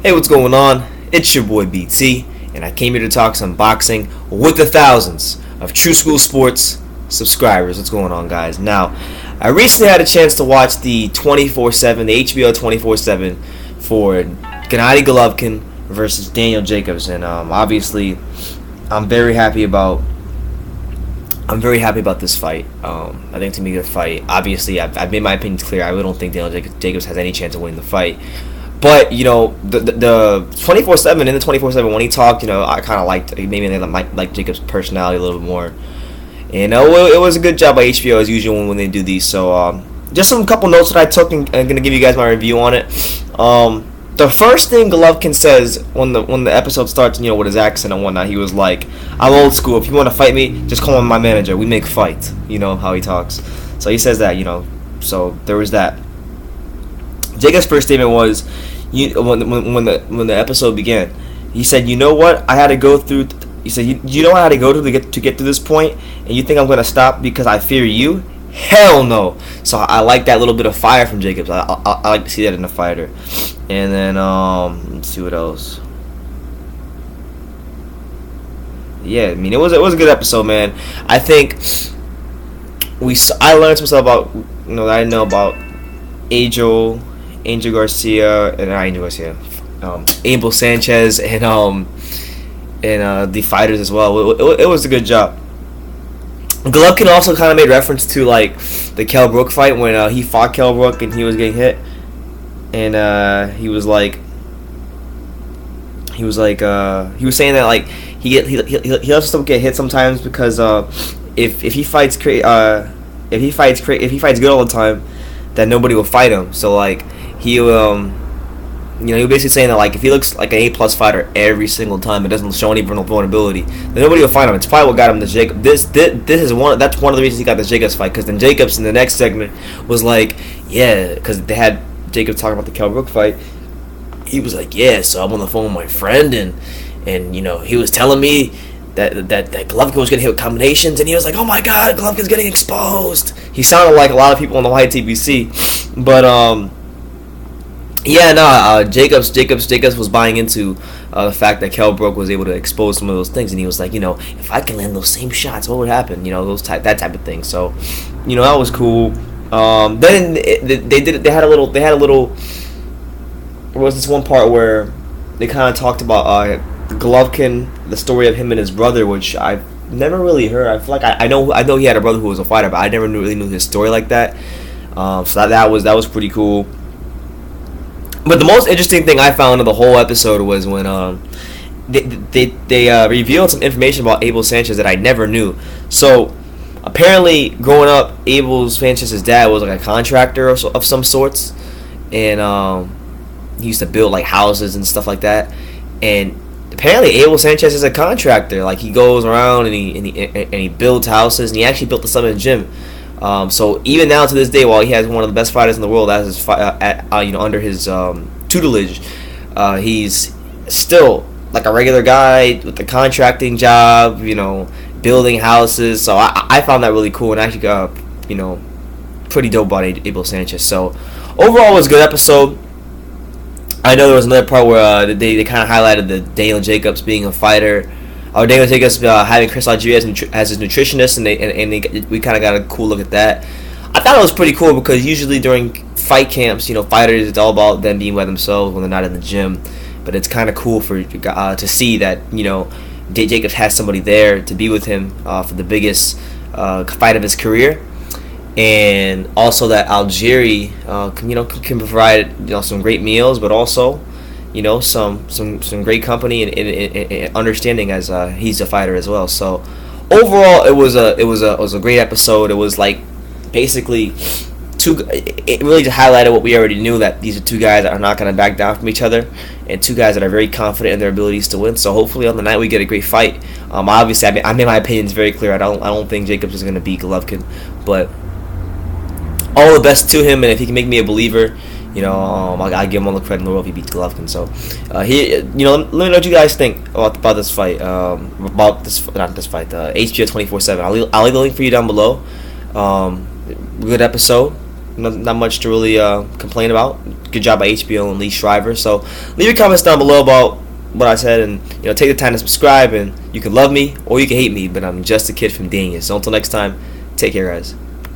Hey, what's going on? It's your boy BT, and I came here to talk some boxing with the thousands of True School Sports subscribers. What's going on, guys? Now, I recently had a chance to watch the 24/7, the HBO 24/7 for Gennady Golovkin versus Daniel Jacobs, and obviously, I'm very happy about. I'm very happy about this fight. I think it's gonna be a good fight. Obviously, I've made my opinions clear. I really don't think Daniel Jacobs has any chance of winning the fight. But the 24/7 and the 24/7 when he talked, I kind of liked maybe they like Jacob's personality a little bit more. And it was a good job by HBO as usual when they do these. So just some couple notes that I took, and I'm gonna give you guys my review on it. The first thing Golovkin says when the episode starts, with his accent and whatnot, he was like, "I'm old school. If you want to fight me, just call me my manager. We make fight." You know how he talks. So he says that. So there was that. Jacob's first statement was, when the episode began, he said, "You know what? I had to go through." He said, "You know what I had to go through to get to this point, and you think I'm gonna stop because I fear you? Hell no!" So I like that little bit of fire from Jacobs. I like to see that in a fighter. And then let's see what else. Yeah, I mean it was a good episode, man. I think I learned some stuff about that I didn't know about Angel Garcia, and not Angel Garcia, Abel Sanchez, and the fighters as well. It was a good job. Golovkin also kind of made reference to like the Kell Brook fight when he fought Kell Brook and he was getting hit, and he was saying that like he also get hit sometimes because if he fights good all the time, then nobody will fight him. So like he he was basically saying that like if he looks like an A+ fighter every single time, it doesn't show any vulnerability, then nobody will fight him. It's probably what got him the Jacob. That's one of the reasons he got the Jacobs fight, because then Jacobs in the next segment was like, yeah, because they had Jacobs talking about the Kell Brook fight. He was like, yeah, so I'm on the phone with my friend, and he was telling me that Golovkin was gonna hit with combinations, and he was like, oh my god, Golovkin's getting exposed. He sounded like a lot of people on the YTBC, but Jacobs was buying into the fact that Kell Brook was able to expose some of those things, and he was like, if I can land those same shots, what would happen? That type of thing. So, that was cool. Then they had a little. There was this one part where they kind of talked about Golovkin, the story of him and his brother, which I've never really heard. I feel like I know he had a brother who was a fighter, but I never really knew his story like that. So that was pretty cool. But the most interesting thing I found in the whole episode was when they revealed some information about Abel Sanchez that I never knew. So apparently, growing up, Abel Sanchez's dad was like a contractor of some sorts, and he used to build like houses and stuff like that. And apparently, Abel Sanchez is a contractor. Like he goes around and he builds houses, and he actually built the Summit Gym. So even now to this day, while he has one of the best fighters in the world as his under his tutelage, he's still like a regular guy with a contracting job, building houses. So I found that really cool, and actually pretty dope about Abel Sanchez. So overall, it was a good episode. I know there was another part where they kind of highlighted the Daniel Jacobs being a fighter. Daniel Jacobs having Chris Algieri as his nutritionist, and we kind of got a cool look at that. I thought it was pretty cool because usually during fight camps, fighters, it's all about them being by themselves when they're not in the gym. But it's kind of cool to see that Jacobs has somebody there to be with him for the biggest fight of his career, and also that Algieri can provide some great meals, but also some great company and understanding as he's a fighter as well. So overall, it was a great episode. It was like basically it really just highlighted what we already knew, that these are two guys that are not going to back down from each other, and two guys that are very confident in their abilities to win. So hopefully on the night we get a great fight. Obviously I made my opinions very clear. I don't think Jacobs is going to beat Golovkin, but all the best to him, and if he can make me a believer, I give him all the credit in the world if he beats Golovkin. So, let me know what you guys think about this fight. HBO 24/7. I'll leave the link for you down below. Good episode. Not much to really complain about. Good job by HBO and Lee Shriver. So leave your comments down below about what I said, and take the time to subscribe. And you can love me or you can hate me, but I'm just a kid from Daniel. So until next time, take care, guys.